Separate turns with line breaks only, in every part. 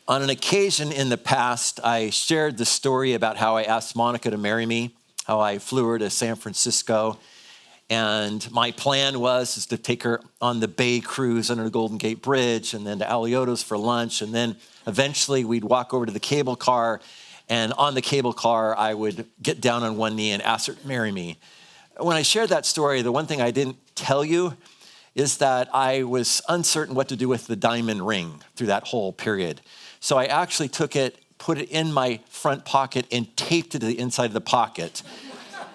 On an occasion in the past, I shared the story about how I asked Monica to marry me, how I flew her to San Francisco. And my plan was to take her on the Bay cruise under the Golden Gate Bridge and then to Alioto's for lunch. And then eventually we'd walk over to the cable car. And on the cable car, I would get down on one knee and ask her to marry me. When I shared that story, the one thing I didn't tell you is that I was uncertain what to do with the diamond ring through that whole period. So I actually took it, put it in my front pocket, and taped it to the inside of the pocket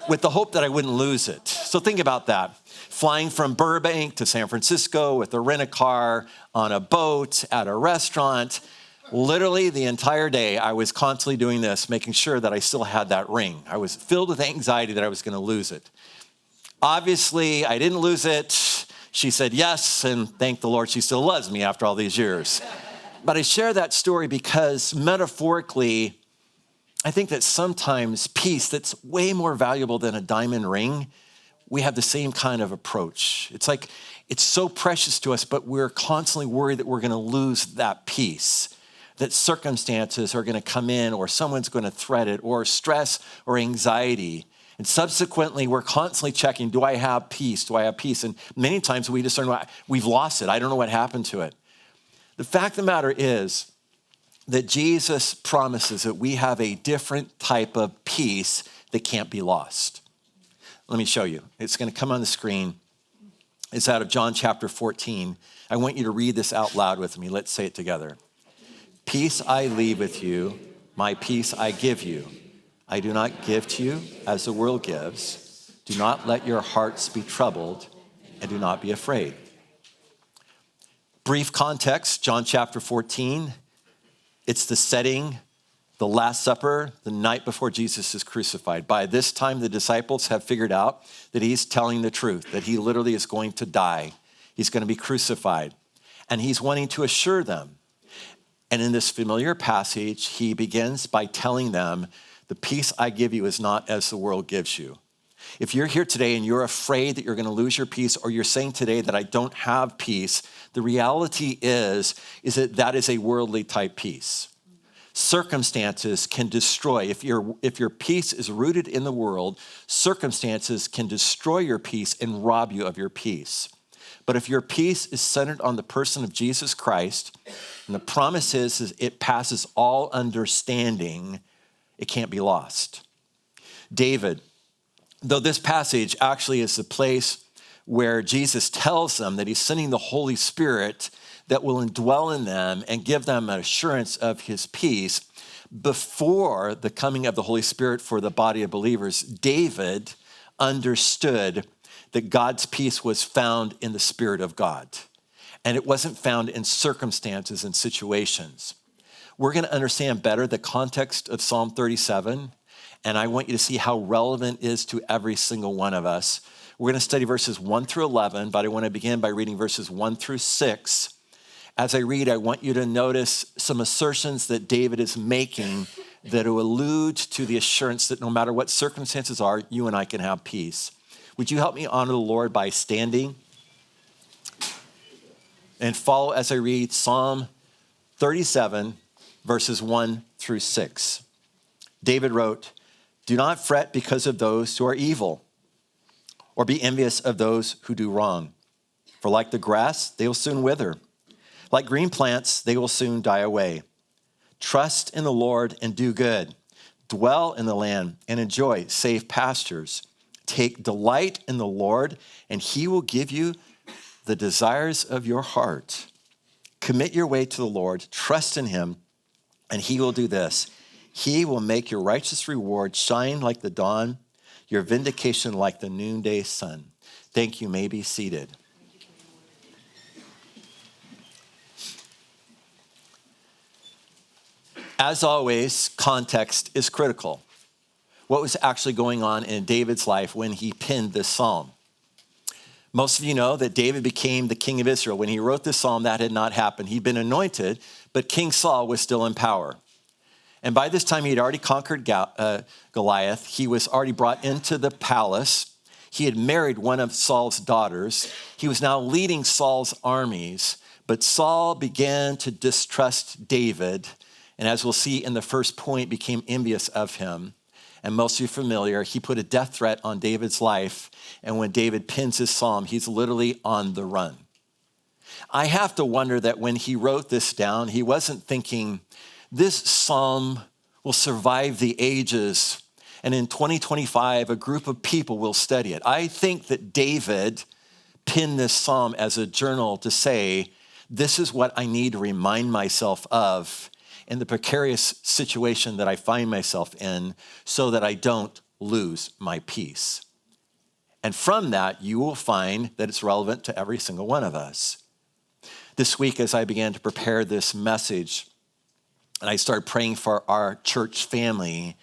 with the hope that I wouldn't lose it. So think about that. Flying from Burbank to San Francisco with a rent-a-car, on a boat, at a restaurant. Literally the entire day, I was constantly doing this, making sure that I still had that ring. I was filled with anxiety that I was going to lose it. Obviously, I didn't lose it. She said yes, and thank the Lord she still loves me after all these years. But I share that story because metaphorically, I think that sometimes peace that's way more valuable than a diamond ring, we have the same kind of approach. It's like it's so precious to us, but we're constantly worried that we're going to lose that peace, that circumstances are going to come in or someone's going to threat it, or stress or anxiety. And subsequently, we're constantly checking, do I have peace? Do I have peace? And many times we discern, we've lost it. I don't know what happened to it. The fact of the matter is that Jesus promises that we have a different type of peace that can't be lost. Let me show you. It's going to come on the screen. It's out of John chapter 14. I want you to read this out loud with me. Let's say it together. Peace I leave with you, my peace I give you. I do not give to you as the world gives. Do not let your hearts be troubled, and do not be afraid. Brief context, John chapter 14. It's the setting, the Last Supper, the night before Jesus is crucified. By this time, the disciples have figured out that he's telling the truth, that he literally is going to die. He's going to be crucified. And he's wanting to assure them. And in this familiar passage, he begins by telling them, the peace I give you is not as the world gives you. If you're here today and you're afraid that you're going to lose your peace, or you're saying today that I don't have peace, the reality is that is a worldly type peace. Circumstances can destroy. If your peace is rooted in the world, circumstances can destroy your peace and rob you of your peace. But if your peace is centered on the person of Jesus Christ, and the promise is it passes all understanding, it can't be lost. David, though this passage actually is the place where Jesus tells them that he's sending the Holy Spirit that will indwell in them and give them an assurance of his peace, before the coming of the Holy Spirit for the body of believers, David understood that God's peace was found in the Spirit of God. And it wasn't found in circumstances and situations. We're going to understand better the context of Psalm 37, and I want you to see how relevant it is to every single one of us. We're going to study verses 1 through 11, but I want to begin by reading verses 1 through 6. As I read, I want you to notice some assertions that David is making that will allude to the assurance that no matter what circumstances are, you and I can have peace. Would you help me honor the Lord by standing and follow as I read Psalm 37, verses 1 through 6. David wrote, "Do not fret because of those who are evil, or be envious of those who do wrong. For like the grass, they will soon wither. Like green plants, they will soon die away. Trust in the Lord and do good. Dwell in the land and enjoy safe pastures. Take delight in the Lord, and he will give you the desires of your heart. Commit your way to the Lord, trust in him, and he will do this. He will make your righteous reward shine like the dawn, your vindication like the noonday sun." Thank you. May be seated. As always, context is critical. What was actually going on in David's life when he penned this psalm? Most of you know that David became the king of Israel. When he wrote this psalm, that had not happened. He'd been anointed, but King Saul was still in power. And by this time, he had already conquered Goliath. He was already brought into the palace. He had married one of Saul's daughters. He was now leading Saul's armies. But Saul began to distrust David And as we'll see in the first point, became envious of him. And most of you are familiar, he put a death threat on David's life. And when David pins his psalm, he's literally on the run. I have to wonder that when he wrote this down, he wasn't thinking, this psalm will survive the ages, and in 2025, a group of people will study it. I think that David penned this psalm as a journal to say, this is what I need to remind myself of in the precarious situation that I find myself in so that I don't lose my peace. And from that, you will find that it's relevant to every single one of us. This week, as I began to prepare this message, and I started praying for our church family,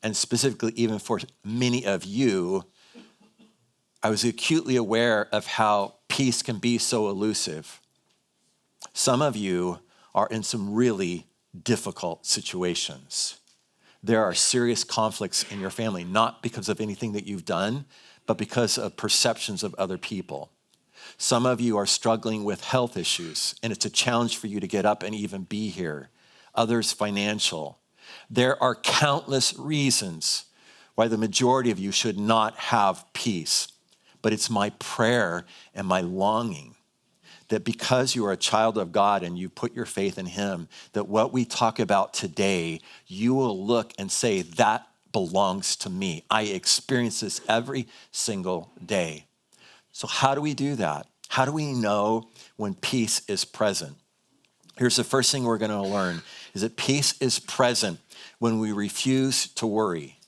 and specifically even for many of you, I was acutely aware of how peace can be so elusive. Some of you are in some really difficult situations. There are serious conflicts in your family, not because of anything that you've done, but because of perceptions of other people. Some of you are struggling with health issues, and it's a challenge for you to get up and even be here. Others, financial. There are countless reasons why the majority of you should not have peace. But it's my prayer and my longing that because you are a child of God and you put your faith in him, that what we talk about today, you will look and say, that belongs to me. I experience this every single day. So how do we do that? How do we know when peace is present? Here's the first thing we're going to learn, is that peace is present when we refuse to worry.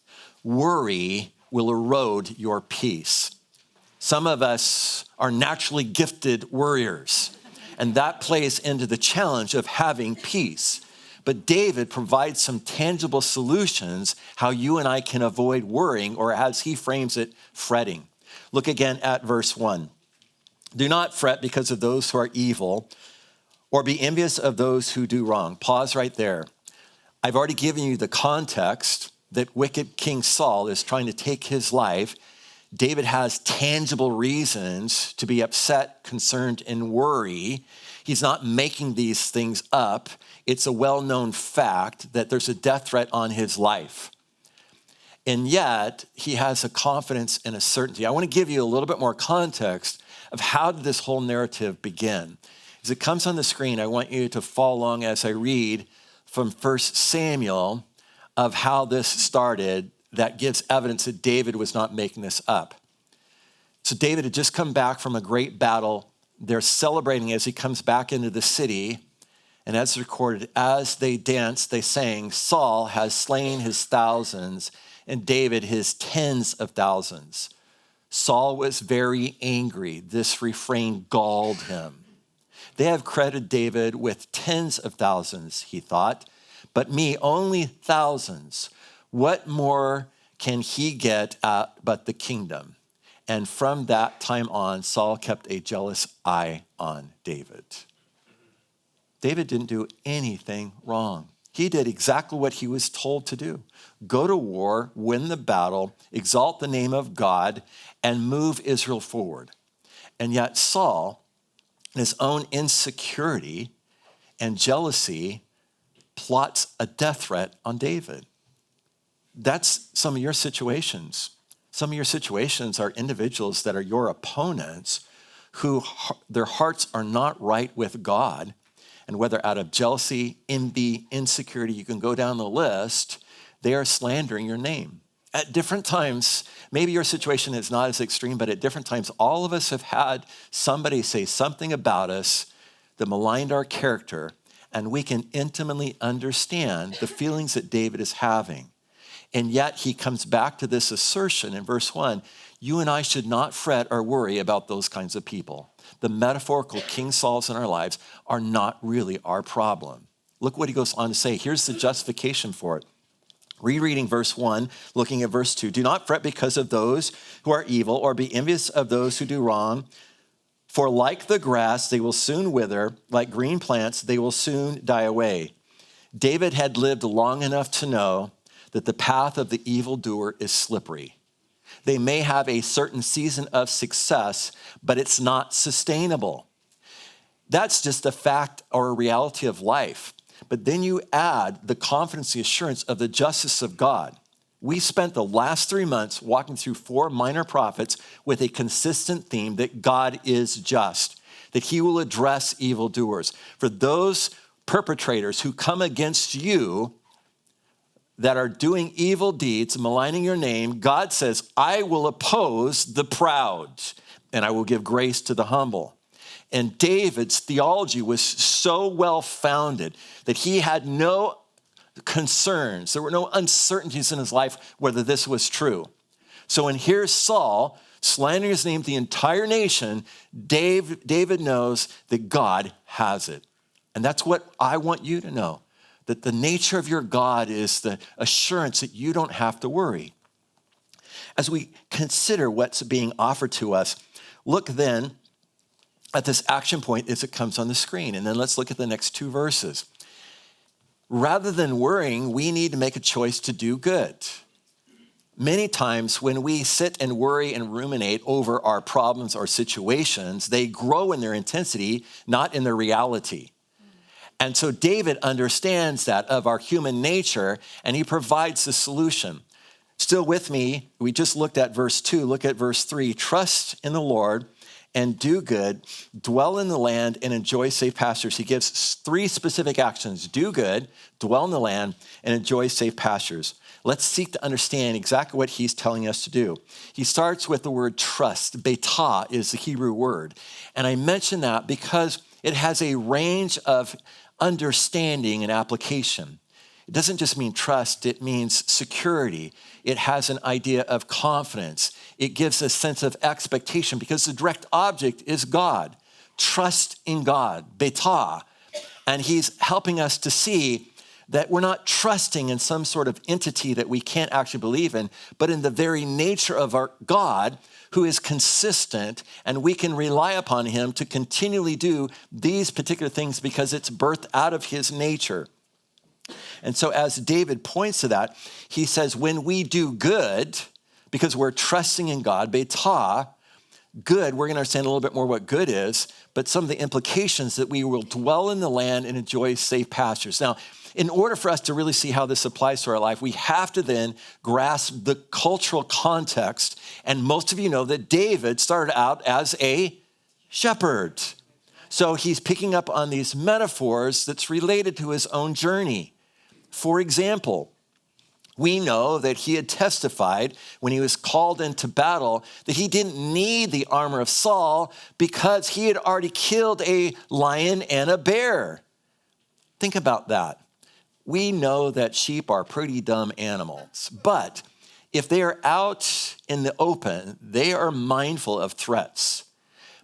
Worry will erode your peace. Some of us are naturally gifted worriers, and that plays into the challenge of having peace. But David provides some tangible solutions how you and I can avoid worrying, or as he frames it, fretting. Look again at verse 1. Do not fret because of those who are evil, or be envious of those who do wrong. Pause right there. I've already given you the context that wicked King Saul is trying to take his life. David has tangible reasons to be upset, concerned, and worry. He's not making these things up. It's a well-known fact that there's a death threat on his life. And yet, he has a confidence and a certainty. I want to give you a little bit more context of how did this whole narrative begin. As it comes on the screen, I want you to follow along as I read from 1 Samuel of how this started that gives evidence that David was not making this up. So David had just come back from a great battle. They're celebrating as he comes back into the city. And as recorded, as they danced, they sang, Saul has slain his thousands and David his tens of thousands. Saul was very angry. This refrain galled him. They have credited David with tens of thousands, he thought, but me only thousands. What more can he get but the kingdom? And from that time on, Saul kept a jealous eye on David. David didn't do anything wrong. He did exactly what he was told to do. Go to war, win the battle, exalt the name of God, and move Israel forward. And yet Saul, in his own insecurity and jealousy, plots a death threat on David. That's some of your situations. Some of your situations are individuals that are your opponents who their hearts are not right with God. And whether out of jealousy, envy, insecurity, you can go down the list, they are slandering your name. At different times, maybe your situation is not as extreme, but at different times, all of us have had somebody say something about us that maligned our character, and we can intimately understand the feelings that David is having. And yet he comes back to this assertion in verse 1, you and I should not fret or worry about those kinds of people. The metaphorical King Sauls in our lives are not really our problem. Look what he goes on to say. Here's the justification for it. Rereading verse 1, looking at verse 2. Do not fret because of those who are evil, or be envious of those who do wrong. For like the grass, they will soon wither. Like green plants, they will soon die away. David had lived long enough to know that the path of the evildoer is slippery. They may have a certain season of success, but it's not sustainable. That's just a fact or a reality of life. But then you add the confidence, the assurance of the justice of God. We spent the last 3 months walking through 4 minor prophets with a consistent theme that God is just, that he will address evildoers. For those perpetrators who come against you that are doing evil deeds, maligning your name, God says, I will oppose the proud and I will give grace to the humble. And David's theology was so well-founded that he had no concerns. There were no uncertainties in his life whether this was true. So when here's Saul slandering his name to the entire nation, David knows that God has it. And that's what I want you to know, that the nature of your God is the assurance that you don't have to worry. As we consider what's being offered to us, look then at this action point as it comes on the screen. And then let's look at the next 2 verses. Rather than worrying, we need to make a choice to do good. Many times when we sit and worry and ruminate over our problems or situations, they grow in their intensity, not in their reality. And so David understands that of our human nature, and he provides the solution. Still with me, we just looked at verse 2. Look at verse 3. Trust in the Lord and do good, dwell in the land and enjoy safe pastures. He gives 3 specific actions: do good, dwell in the land, and enjoy safe pastures. Let's seek to understand exactly what he's telling us to do. He starts with the word trust. Betah is the Hebrew word. And I mention that because it has a range of understanding and application. It doesn't just mean trust, it means security. It has an idea of confidence. It gives a sense of expectation because the direct object is God. Trust in God, betah. And he's helping us to see that we're not trusting in some sort of entity that we can't actually believe in, but in the very nature of our God, who is consistent, and we can rely upon him to continually do these particular things because it's birthed out of his nature. And so as David points to that, he says, when we do good, because we're trusting in God, betah, good, we're going to understand a little bit more what good is, but some of the implications that we will dwell in the land and enjoy safe pastures. Now, in order for us to really see how this applies to our life, we have to then grasp the cultural context. And most of you know that David started out as a shepherd. So he's picking up on these metaphors that's related to his own journey. For example, we know that he had testified when he was called into battle that he didn't need the armor of Saul because he had already killed a lion and a bear. Think about that. We know that sheep are pretty dumb animals, but if they are out in the open, they are mindful of threats.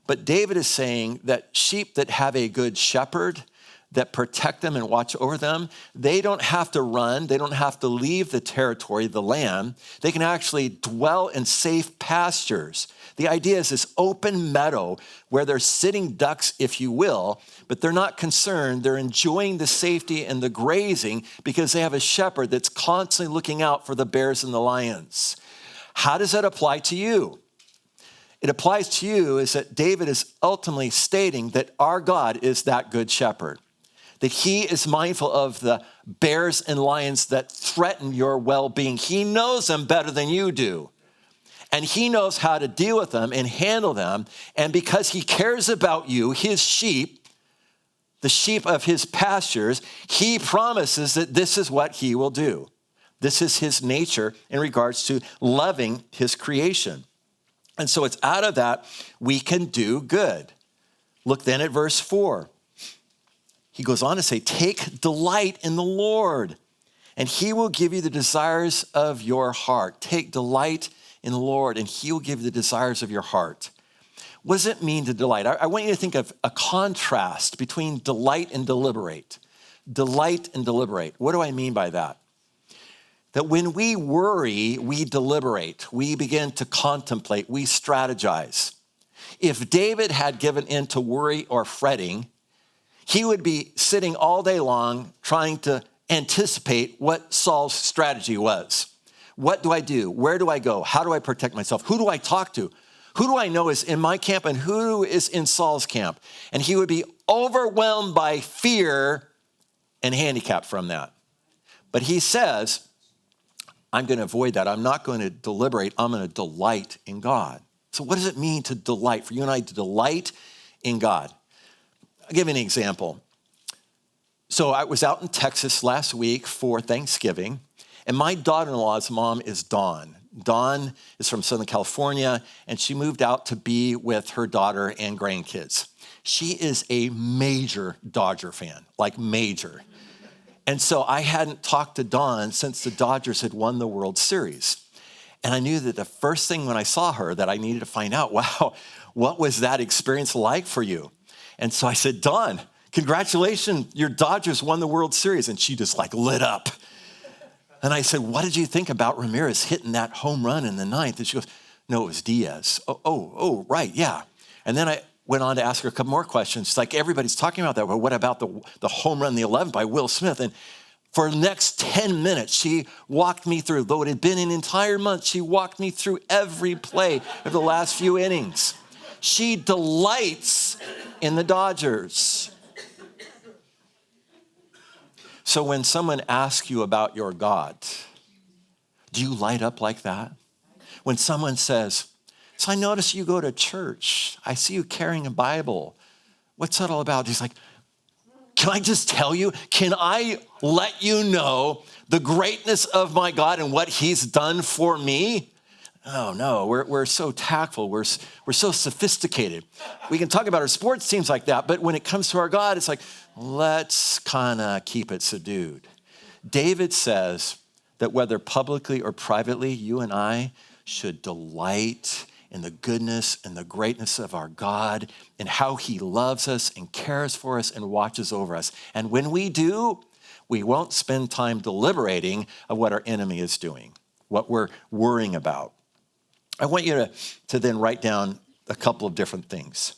But David is saying that sheep that have a good shepherd that protect them and watch over them, they don't have to run. They don't have to leave the territory, the land. They can actually dwell in safe pastures. The idea is this open meadow where they're sitting ducks, if you will, but they're not concerned. They're enjoying the safety and the grazing because they have a shepherd that's constantly looking out for the bears and the lions. How does that apply to you? It applies to you is that David is ultimately stating that our God is that good shepherd, that he is mindful of the bears and lions that threaten your well-being. He knows them better than you do. And he knows how to deal with them and handle them. And because he cares about you, his sheep, the sheep of his pastures, he promises that this is what he will do. This is his nature in regards to loving his creation. And so it's out of that we can do good. Look then at verse 4. He goes on to say, take delight in the Lord, and he will give you the desires of your heart. Take delight in the Lord, and he will give you the desires of your heart. What does it mean to delight? I want you to think of a contrast between delight and deliberate. Delight and deliberate. What do I mean by that? That when we worry, we deliberate. We begin to contemplate. We strategize. If David had given in to worry or fretting, he would be sitting all day long trying to anticipate what Saul's strategy was. What do I do? Where do I go? How do I protect myself? Who do I talk to? Who do I know is in my camp and who is in Saul's camp? And he would be overwhelmed by fear and handicapped from that. But he says, I'm going to avoid that. I'm not going to deliberate. I'm going to delight in God. So what does it mean to delight? For you and I to delight in God. I'll give you an example. So I was out in Texas last week for Thanksgiving, and my daughter-in-law's mom is Dawn. Dawn is from Southern California, and she moved out to be with her daughter and grandkids. She is a major Dodger fan, like major. And so I hadn't talked to Dawn since the Dodgers had won the World Series. And I knew that the first thing when I saw her that I needed to find out, wow, what was that experience like for you? And so I said, Dawn, congratulations, your Dodgers won the World Series. And she just like lit up. And I said, what did you think about Ramirez hitting that home run in the ninth? And she goes, no, it was Diaz. Oh, right, yeah. And then I went on to ask her a couple more questions. She's like, everybody's talking about that. Well, what about the home run, the 11th by Will Smith? And for the next 10 minutes, she walked me through, though it had been an entire month, she walked me through every play of the last few innings. She delights in the Dodgers. So when someone asks you about your God, do you light up like that? When someone says, so I notice you go to church. I see you carrying a Bible. What's that all about? He's like, can I just tell you? Can I let you know the greatness of my God and what he's done for me? Oh no, we're so tactful. We're so sophisticated. We can talk about our sports teams like that, but when it comes to our God, it's like, let's kind of keep it subdued. David says that whether publicly or privately, you and I should delight in the goodness and the greatness of our God and how he loves us and cares for us and watches over us. And when we do, we won't spend time deliberating of what our enemy is doing, what we're worrying about. I want you to then write down a couple of different things.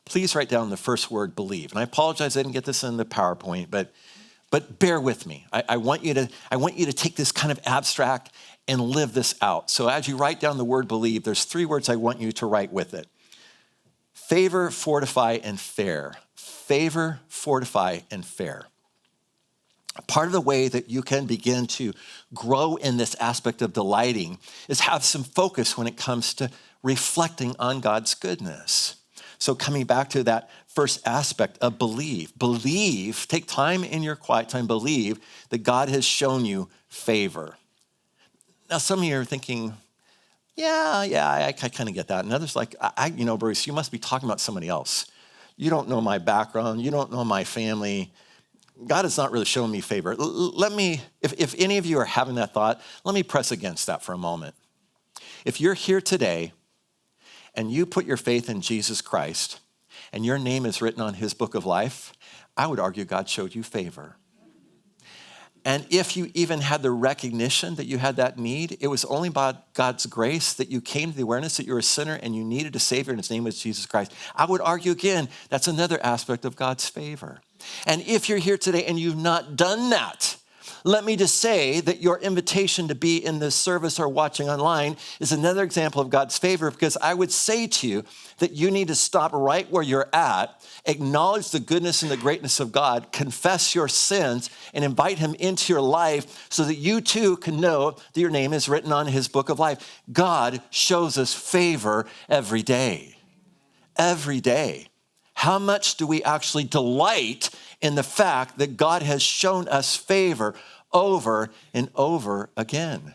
Please write down the first word, believe. And I apologize I didn't get this in the PowerPoint, but bear with me. I want you to take this kind of abstract and live this out. So as you write down the word believe, there's 3 words I want you to write with it. Favor, fortify, and fair. Favor, fortify, and fair. Part of the way that you can begin to grow in this aspect of delighting is have some focus when it comes to reflecting on God's goodness. So coming back to that first aspect of believe. Believe, take time in your quiet time, believe that God has shown you favor. Now, some of you are thinking, yeah, I kind of get that. And others like, Bruce, you must be talking about somebody else. You don't know my background. You don't know my family. God has not really shown me favor. Let me, if any of you are having that thought, let me press against that for a moment. If you're here today and you put your faith in Jesus Christ and your name is written on his book of life, I would argue God showed you favor. And if you even had the recognition that you had that need, it was only by God's grace that you came to the awareness that you're a sinner and you needed a Savior, and his name was Jesus Christ. I would argue again, that's another aspect of God's favor. And if you're here today and you've not done that, let me just say that your invitation to be in this service or watching online is another example of God's favor, because I would say to you that you need to stop right where you're at, acknowledge the goodness and the greatness of God, confess your sins, and invite him into your life so that you too can know that your name is written on his book of life. God shows us favor every day. Every day. How much do we actually delight in the fact that God has shown us favor over and over again?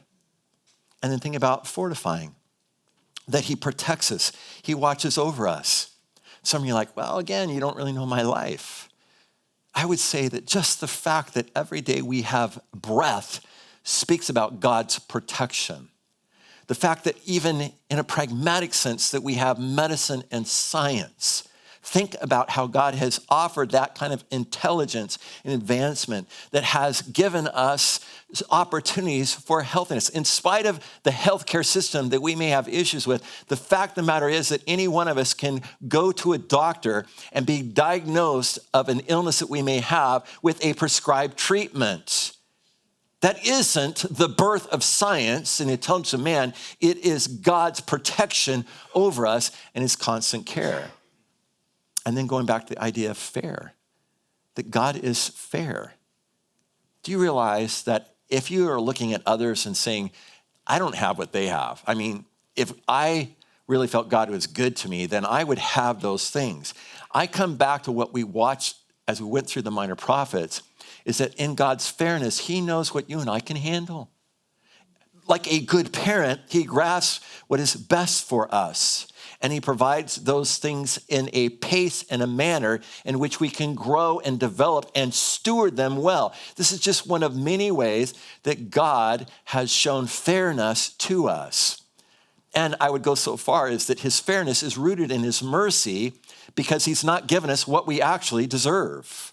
And then think about fortifying, that he protects us. He watches over us. Some of you are like, well, again, you don't really know my life. I would say that just the fact that every day we have breath speaks about God's protection. The fact that even in a pragmatic sense that we have medicine and science. Think about how God has offered that kind of intelligence and advancement that has given us opportunities for healthiness. In spite of the healthcare system that we may have issues with, the fact of the matter is that any one of us can go to a doctor and be diagnosed of an illness that we may have with a prescribed treatment. That isn't the birth of science and the intelligence of man. It is God's protection over us and his constant care. And then going back to the idea of fair, that God is fair. Do you realize that if you are looking at others and saying, I don't have what they have. I mean, if I really felt God was good to me, then I would have those things. I come back to what we watched as we went through the minor prophets, is that in God's fairness, he knows what you and I can handle. Like a good parent, he grasps what is best for us. And he provides those things in a pace and a manner in which we can grow and develop and steward them well. This is just one of many ways that God has shown fairness to us. And I would go so far as that his fairness is rooted in his mercy because he's not given us what we actually deserve.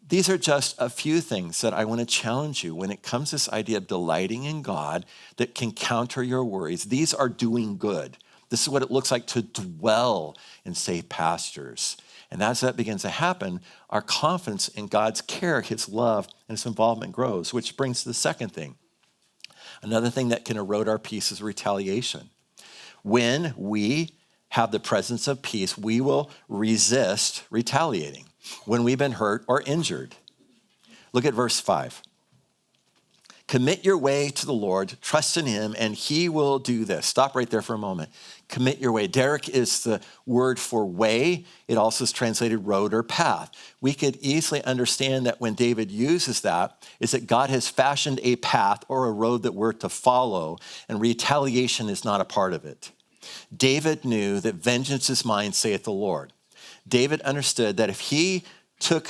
These are just a few things that I want to challenge you when it comes to this idea of delighting in God that can counter your worries. These are doing good. This is what it looks like to dwell in safe pastures. And as that begins to happen, our confidence in God's care, his love, and his involvement grows, which brings to the second thing. Another thing that can erode our peace is retaliation. When we have the presence of peace, we will resist retaliating when we've been hurt or injured. Look at verse 5. Commit your way to the Lord, trust in him, and he will do this. Stop right there for a moment. Commit your way. Derek is the word for way. It also is translated road or path. We could easily understand that when David uses that, is that God has fashioned a path or a road that we're to follow, and retaliation is not a part of it. David knew that vengeance is mine, saith the Lord. David understood that if he took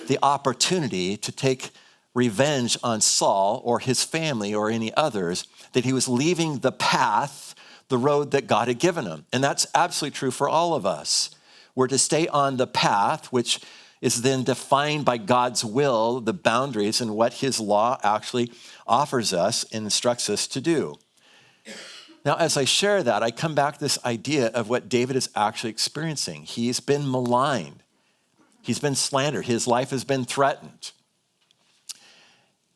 the opportunity to take revenge on Saul or his family or any others, that he was leaving the path, the road that God had given him. And that's absolutely true for all of us. We're to stay on the path, which is then defined by God's will, the boundaries, and what his law actually offers us and instructs us to do. Now, as I share that, I come back to this idea of what David is actually experiencing. He's been maligned. He's been slandered. His life has been threatened.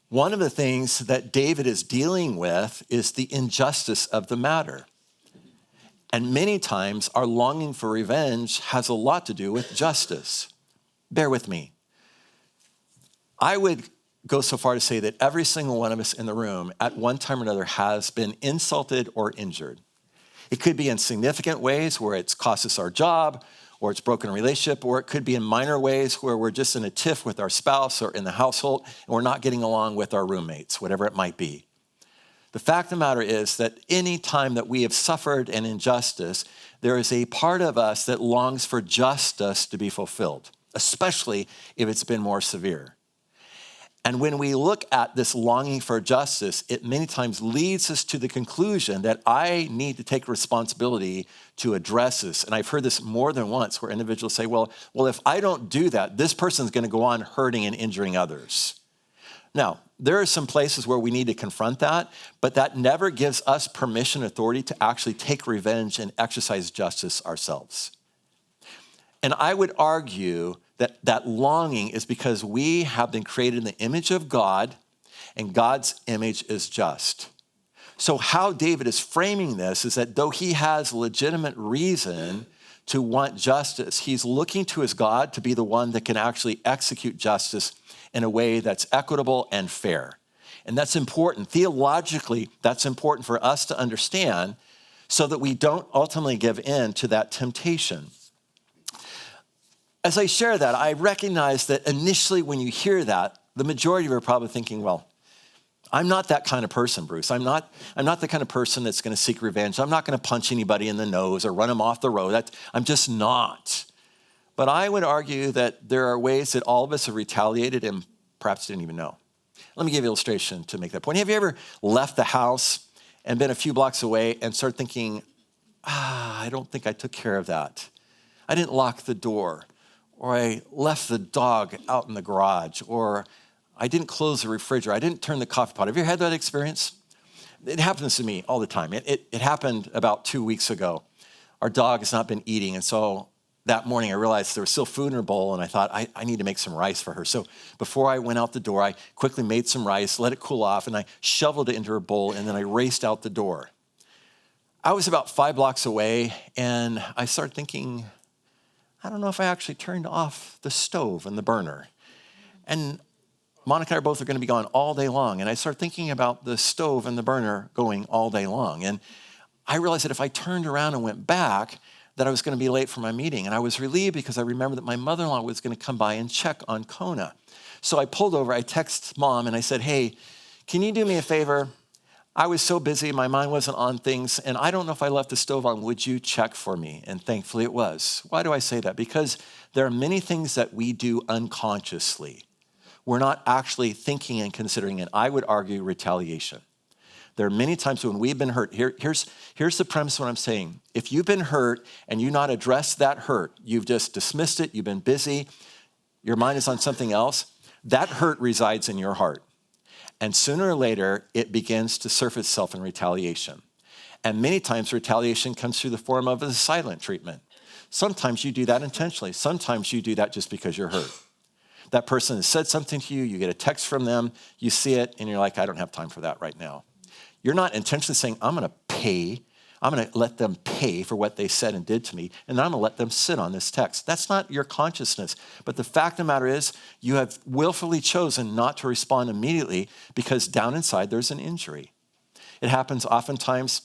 One of the things that David is dealing with is the injustice of the matter. And many times, our longing for revenge has a lot to do with justice. Bear with me. I would go so far to say that every single one of us in the room at one time or another has been insulted or injured. It could be in significant ways where it's cost us our job, or it's broken a relationship, or it could be in minor ways where we're just in a tiff with our spouse or in the household and we're not getting along with our roommates, whatever it might be. The fact of the matter is that any time that we have suffered an injustice, there is a part of us that longs for justice to be fulfilled, especially if it's been more severe. And when we look at this longing for justice, it many times leads us to the conclusion that I need to take responsibility to address this. And I've heard this more than once where individuals say, well, if I don't do that, this person's going to go on hurting and injuring others. Now, there are some places where we need to confront that, but that never gives us permission, authority to actually take revenge and exercise justice ourselves. And I would argue that longing is because we have been created in the image of God, and God's image is just. So how David is framing this is that though he has legitimate reason to want justice, he's looking to his God to be the one that can actually execute justice in a way that's equitable and fair. And that's important. Theologically, that's important for us to understand so that we don't ultimately give in to that temptation. As I share that, I recognize that initially when you hear that, the majority of you are probably thinking, well, I'm not that kind of person, Bruce. I'm not the kind of person that's going to seek revenge. I'm not going to punch anybody in the nose or run them off the road. I'm just not. But I would argue that there are ways that all of us have retaliated and perhaps didn't even know. Let me give you an illustration to make that point. Have you ever left the house and been a few blocks away and started thinking, I don't think I took care of that. I didn't lock the door. Or I left the dog out in the garage, or I didn't close the refrigerator, I didn't turn the coffee pot. Have you ever had that experience? It happens to me all the time. It happened about 2 weeks ago. Our dog has not been eating, and so that morning I realized there was still food in her bowl, and I thought, I need to make some rice for her. So before I went out the door, I quickly made some rice, let it cool off, and I shoveled it into her bowl, and then I raced out the door. I was about 5 blocks away, and I started thinking, I don't know if I actually turned off the stove and the burner. And Monica and I both are going to be gone all day long. And I started thinking about the stove and the burner going all day long. And I realized that if I turned around and went back, that I was going to be late for my meeting. And I was relieved because I remembered that my mother-in-law was going to come by and check on Kona. So I pulled over, I texted Mom, and I said, hey, can you do me a favor? I was so busy, my mind wasn't on things, and I don't know if I left the stove on. Would you check for me? And thankfully it was. Why do I say that? Because there are many things that we do unconsciously. We're not actually thinking and considering, and I would argue retaliation. There are many times when we've been hurt. Here's the premise of what I'm saying. If you've been hurt and you not addressed that hurt, you've just dismissed it, you've been busy, your mind is on something else, that hurt resides in your heart. And sooner or later, it begins to surface itself in retaliation. And many times, retaliation comes through the form of a silent treatment. Sometimes you do that intentionally. Sometimes you do that just because you're hurt. That person has said something to you, you get a text from them, you see it, and you're like, I don't have time for that right now. You're not intentionally saying, I'm going to let them pay for what they said and did to me, and then I'm going to let them sit on this text. That's not your consciousness. But the fact of the matter is, you have willfully chosen not to respond immediately because down inside there's an injury. It happens oftentimes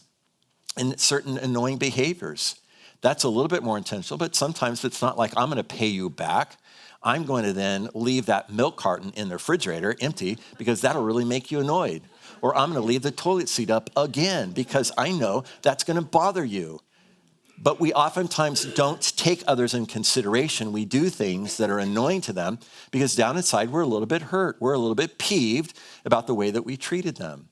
in certain annoying behaviors. That's a little bit more intentional, but sometimes it's not like I'm going to pay you back. I'm going to then leave that milk carton in the refrigerator empty because that'll really make you annoyed. Or I'm going to leave the toilet seat up again because I know that's going to bother you. But we oftentimes don't take others in consideration. We do things that are annoying to them because down inside we're a little bit hurt. We're a little bit peeved about the way that we treated them.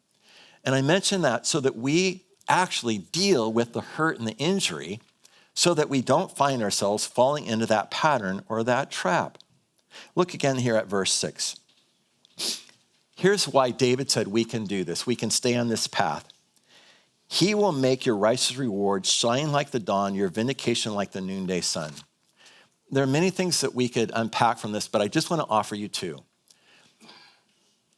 And I mention that so that we actually deal with the hurt and the injury so that we don't find ourselves falling into that pattern or that trap. Look again here at verse 6. Here's why David said we can do this. We can stay on this path. He will make your righteous reward shine like the dawn, your vindication like the noonday sun. There are many things that we could unpack from this, but I just want to offer you two.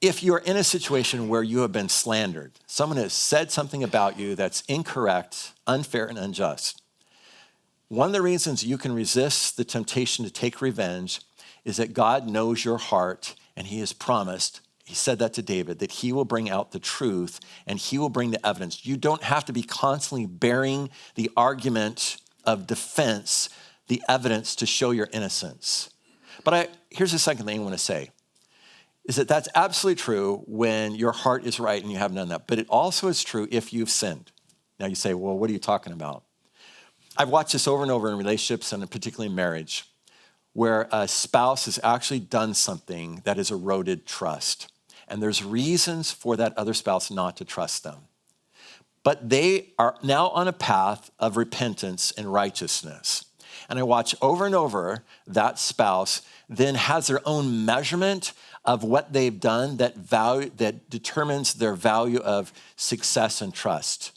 If you're in a situation where you have been slandered, someone has said something about you that's incorrect, unfair, and unjust, one of the reasons you can resist the temptation to take revenge is that God knows your heart, and he has promised, he said that to David, that he will bring out the truth and he will bring the evidence. You don't have to be constantly bearing the argument of defense, the evidence to show your innocence. But here's the second thing I want to say, is that that's absolutely true when your heart is right and you haven't done that. But it also is true if you've sinned. Now you say, well, what are you talking about? I've watched this over and over in relationships and particularly in marriage, where a spouse has actually done something that has eroded trust. And there's reasons for that other spouse not to trust them. But they are now on a path of repentance and righteousness. And I watch over and over that spouse then has their own measurement of what they've done that determines their value of success and trust.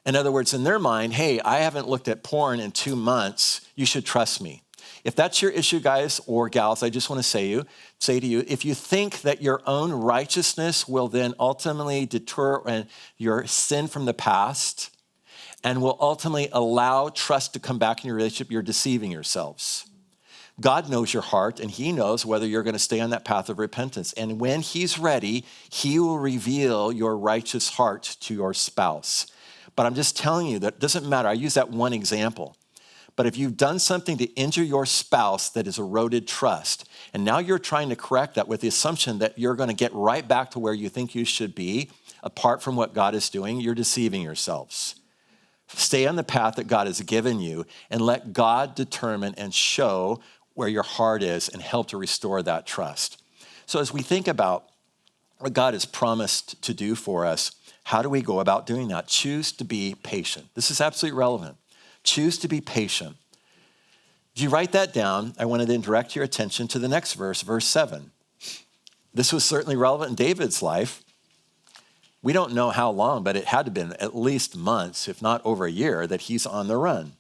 In other words, in their mind, hey, I haven't looked at porn in 2 months. You should trust me. If that's your issue, guys or gals, I just want to say to you, if you think that your own righteousness will then ultimately deter your sin from the past and will ultimately allow trust to come back in your relationship, you're deceiving yourselves. God knows your heart, and he knows whether you're going to stay on that path of repentance. And when he's ready, he will reveal your righteous heart to your spouse. But I'm just telling you that it doesn't matter. I use that one example. But if you've done something to injure your spouse that has eroded trust, and now you're trying to correct that with the assumption that you're going to get right back to where you think you should be, apart from what God is doing, you're deceiving yourselves. Stay on the path that God has given you and let God determine and show where your heart is and help to restore that trust. So as we think about what God has promised to do for us, how do we go about doing that? Choose to be patient. This is absolutely relevant. Choose to be patient. If you write that down, I want to then direct your attention to the next verse, verse 7. This was certainly relevant in David's life. We don't know how long, but it had to have been at least months, if not over a year, that he's on the run.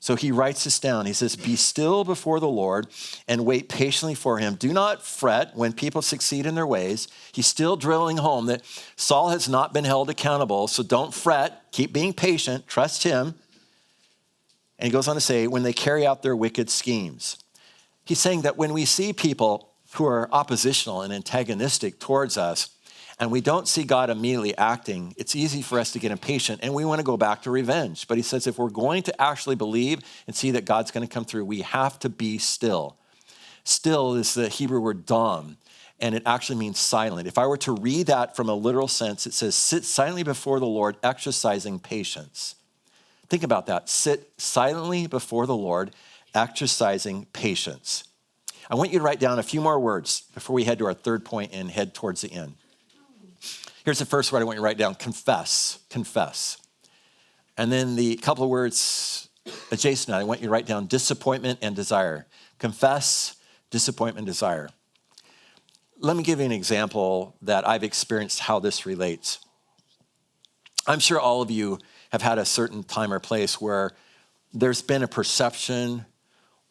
So he writes this down. He says, be still before the Lord and wait patiently for him. Do not fret when people succeed in their ways. He's still drilling home that Saul has not been held accountable. So don't fret. Keep being patient. Trust him. And he goes on to say, when they carry out their wicked schemes. He's saying that when we see people who are oppositional and antagonistic towards us, and we don't see God immediately acting, it's easy for us to get impatient and we want to go back to revenge. But he says if we're going to actually believe and see that God's going to come through, we have to be still. Still is the Hebrew word dam, and it actually means silent. If I were to read that from a literal sense, it says, sit silently before the Lord, exercising patience. Think about that. Sit silently before the Lord, exercising patience. I want you to write down a few more words before we head to our third point and head towards the end. Here's the first word I want you to write down, confess, confess. And then the couple of words adjacent to that, I want you to write down disappointment and desire. Confess, disappointment, desire. Let me give you an example that I've experienced how this relates. I'm sure all of you have had a certain time or place where there's been a perception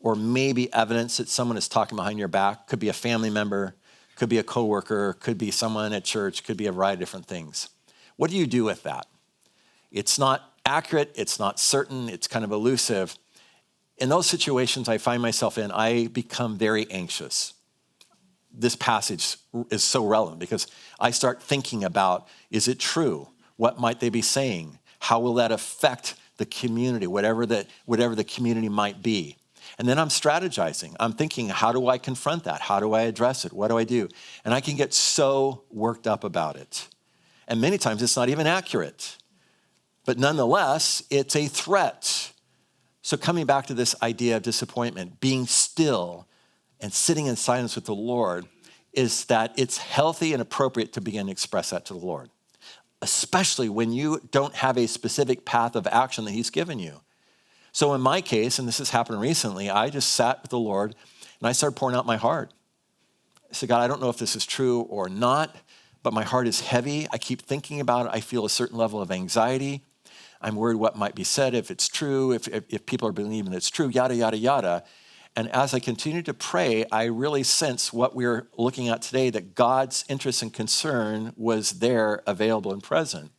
or maybe evidence that someone is talking behind your back. Could be a family member, could be a coworker, could be someone at church, could be a variety of different things. What do you do with that? It's not accurate, it's not certain, it's kind of elusive. In those situations I find myself in, I become very anxious. This passage is so relevant because I start thinking about, is it true? What might they be saying? How will that affect the community, whatever the community might be? And then I'm strategizing. I'm thinking, how do I confront that? How do I address it? What do I do? And I can get so worked up about it. And many times it's not even accurate. But nonetheless, it's a threat. So coming back to this idea of disappointment, being still and sitting in silence with the Lord is that it's healthy and appropriate to begin to express that to the Lord, especially when you don't have a specific path of action that he's given you. So in my case, and this has happened recently, I just sat with the Lord and I started pouring out my heart. I said, God, I don't know if this is true or not, but my heart is heavy. I keep thinking about it. I feel a certain level of anxiety. I'm worried what might be said, if it's true, if people are believing it's true, yada, yada, yada. And as I continue to pray, I really sense what we're looking at today, that God's interest and concern was there, available and present.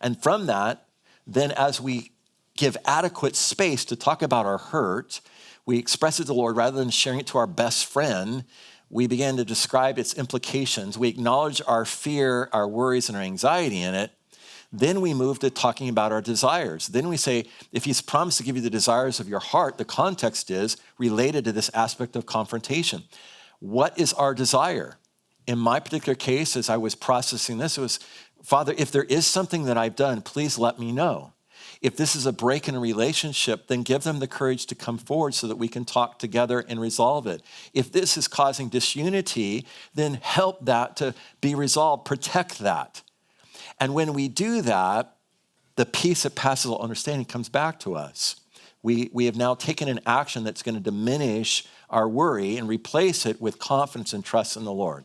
And from that, then as we give adequate space to talk about our hurt, we express it to the Lord rather than sharing it to our best friend. We begin to describe its implications. We acknowledge our fear, our worries, and our anxiety in it. Then we move to talking about our desires. Then we say, if he's promised to give you the desires of your heart, the context is related to this aspect of confrontation. What is our desire? In my particular case, as I was processing this, it was, Father, if there is something that I've done, please let me know. If this is a break in a relationship, then give them the courage to come forward so that we can talk together and resolve it. If this is causing disunity, then help that to be resolved, protect that. And when we do that, the peace that passes all understanding comes back to us. We have now taken an action that's going to diminish our worry and replace it with confidence and trust in the Lord.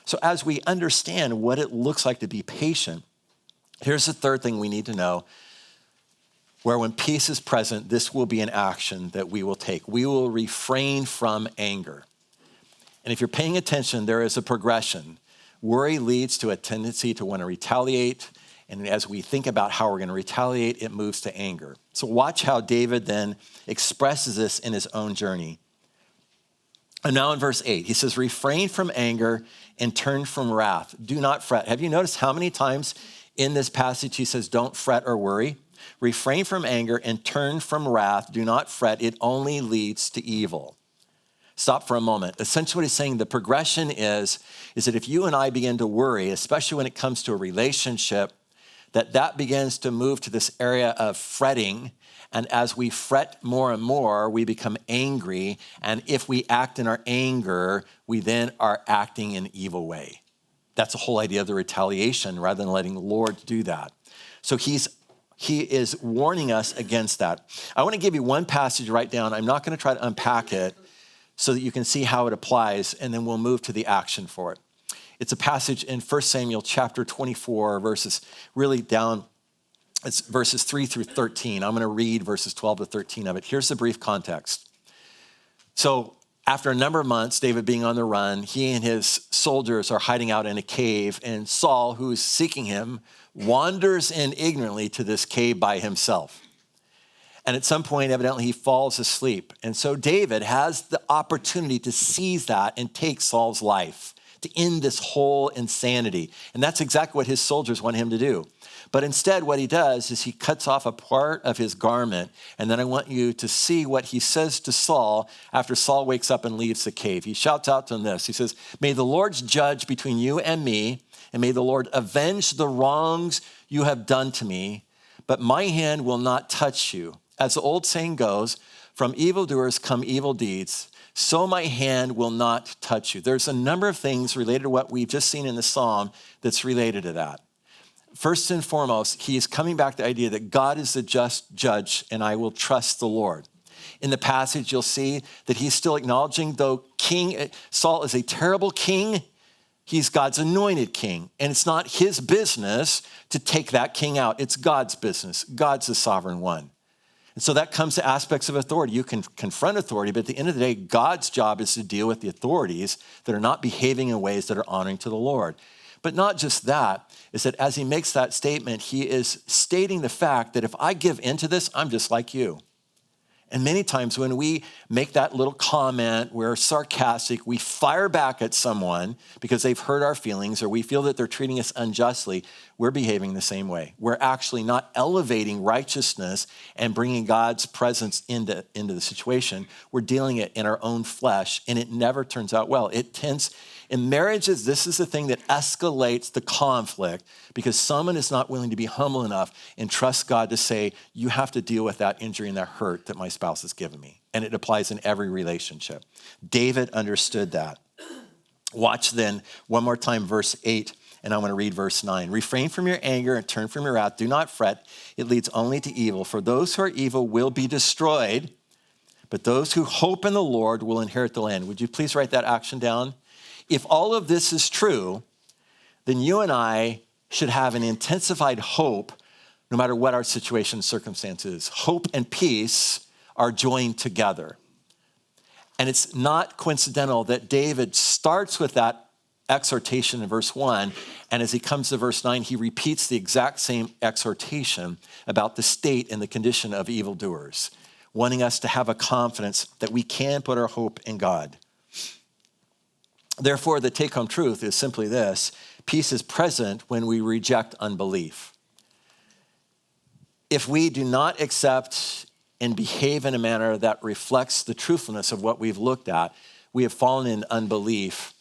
So as we understand what it looks like to be patient, here's the third thing we need to know, where when peace is present, this will be an action that we will take. We will refrain from anger. And if you're paying attention, there is a progression. Worry leads to a tendency to want to retaliate. And as we think about how we're going to retaliate, it moves to anger. So watch how David then expresses this in his own journey. And now in verse 8, he says, refrain from anger and turn from wrath. Do not fret. Have you noticed how many times in this passage he says, don't fret or worry? Refrain from anger and turn from wrath. Do not fret. It only leads to evil. Stop for a moment. Essentially what he's saying, the progression is that if you and I begin to worry, especially when it comes to a relationship, that begins to move to this area of fretting. And as we fret more and more, we become angry. And if we act in our anger, we then are acting in an evil way. That's the whole idea of the retaliation rather than letting the Lord do that. So he is warning us against that. I want to give you one passage to write down. I'm not going to try to unpack it so that you can see how it applies, and then we'll move to the action for it. It's a passage in 1 Samuel chapter 24, verses really down, it's verses 3 through 13. I'm going to read verses 12 to 13 of it. Here's the brief context. So after a number of months, David being on the run, he and his soldiers are hiding out in a cave, and Saul, who is seeking him, wanders in ignorantly to this cave by himself. And at some point, evidently, he falls asleep. And so David has the opportunity to seize that and take Saul's life, to end this whole insanity. And that's exactly what his soldiers want him to do. But instead, what he does is he cuts off a part of his garment. And then I want you to see what he says to Saul after Saul wakes up and leaves the cave. He shouts out to him this. He says, "May the Lord judge between you and me, and may the Lord avenge the wrongs you have done to me, but my hand will not touch you. As the old saying goes, from evildoers come evil deeds, so my hand will not touch you." There's a number of things related to what we've just seen in the psalm that's related to that. First and foremost, he is coming back to the idea that God is the just judge, and I will trust the Lord. In the passage, you'll see that he's still acknowledging, though Saul is a terrible king, he's God's anointed king. And it's not his business to take that king out. It's God's business. God's the sovereign one. And so that comes to aspects of authority. You can confront authority, but at the end of the day, God's job is to deal with the authorities that are not behaving in ways that are honoring to the Lord. But not just that, is that as he makes that statement, he is stating the fact that if I give into this, I'm just like you. And many times when we make that little comment, we're sarcastic, we fire back at someone because they've hurt our feelings or we feel that they're treating us unjustly, we're behaving the same way. We're actually not elevating righteousness and bringing God's presence into the situation. We're dealing it in our own flesh, and it never turns out well. In marriages, this is the thing that escalates the conflict because someone is not willing to be humble enough and trust God to say, you have to deal with that injury and that hurt that my spouse has given me. And it applies in every relationship. David understood that. Watch then one more time, verse 8, and I'm going to read verse 9. "Refrain from your anger and turn from your wrath. Do not fret. It leads only to evil. For those who are evil will be destroyed, but those who hope in the Lord will inherit the land." Would you please write that action down? If all of this is true, then you and I should have an intensified hope no matter what our situation and circumstances. Hope and peace are joined together. And it's not coincidental that David starts with that exhortation in verse 1, and as he comes to verse 9, he repeats the exact same exhortation about the state and the condition of evildoers, wanting us to have a confidence that we can put our hope in God. Therefore, the take-home truth is simply this: peace is present when we reject unbelief. If we do not accept and behave in a manner that reflects the truthfulness of what we've looked at, we have fallen in unbelief.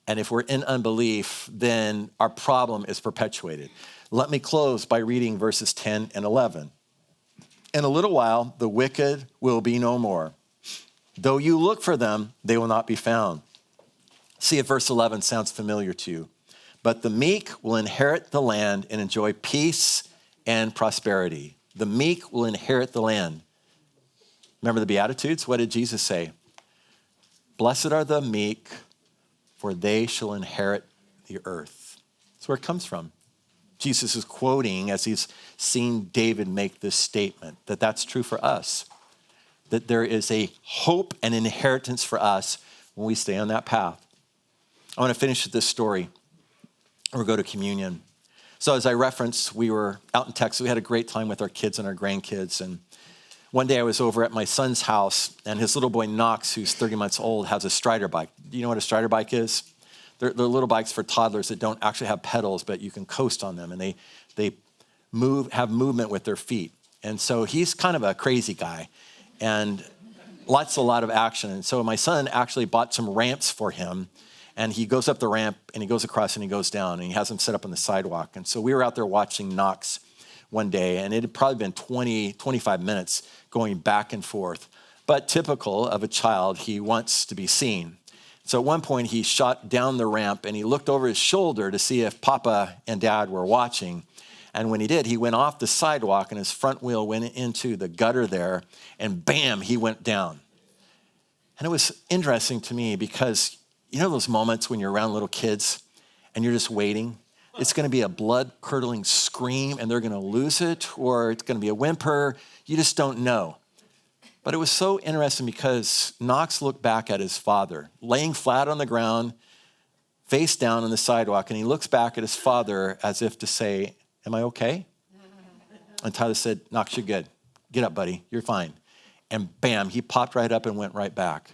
And if we're in unbelief, then our problem is perpetuated. Let me close by reading verses 10 and 11. "In a little while, the wicked will be no more. Though you look for them, they will not be found." See if verse 11 sounds familiar to you. "But the meek will inherit the land and enjoy peace and prosperity." The meek will inherit the land. Remember the Beatitudes? What did Jesus say? "Blessed are the meek, for they shall inherit the earth." That's where it comes from. Jesus is quoting as he's seen David make this statement, that that's true for us, that there is a hope and inheritance for us when we stay on that path. I want to finish with this story, and we'll go to communion. So as I referenced, we were out in Texas. We had a great time with our kids and our grandkids. And one day I was over at my son's house, and his little boy Knox, who's 30 months old, has a Strider bike. Do you know what a Strider bike is? They're little bikes for toddlers that don't actually have pedals, but you can coast on them, and they have movement with their feet. And so he's kind of a crazy guy, and a lot of action. And so my son actually bought some ramps for him. And he goes up the ramp, and he goes across, and he goes down, and he has them set up on the sidewalk. And so we were out there watching Knox one day, and it had probably been 20, 25 minutes going back and forth. But typical of a child, he wants to be seen. So at one point, he shot down the ramp, and he looked over his shoulder to see if Papa and Dad were watching. And when he did, he went off the sidewalk, and his front wheel went into the gutter there, and bam, he went down. And it was interesting to me because you know those moments when you're around little kids and you're just waiting? It's going to be a blood-curdling scream and they're going to lose it, or it's going to be a whimper. You just don't know. But it was so interesting because Knox looked back at his father, laying flat on the ground, face down on the sidewalk, and he looks back at his father as if to say, "Am I okay?" And Tyler said, "Knox, you're good. Get up, buddy. You're fine. And bam, he popped right up and went right back.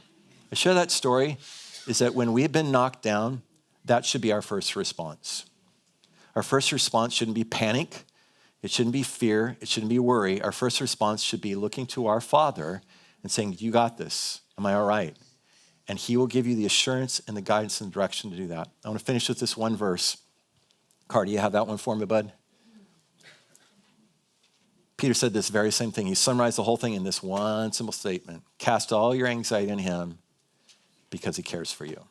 I share that story is that when we've been knocked down, that should be our first response. Our first response shouldn't be panic. It shouldn't be fear. It shouldn't be worry. Our first response should be looking to our Father and saying, you got this. Am I all right? And he will give you the assurance and the guidance and direction to do that. I want to finish with this one verse. Cardi, you have that one for me, bud? Peter said this very same thing. He summarized the whole thing in this one simple statement. Cast all your anxiety on him because he cares for you.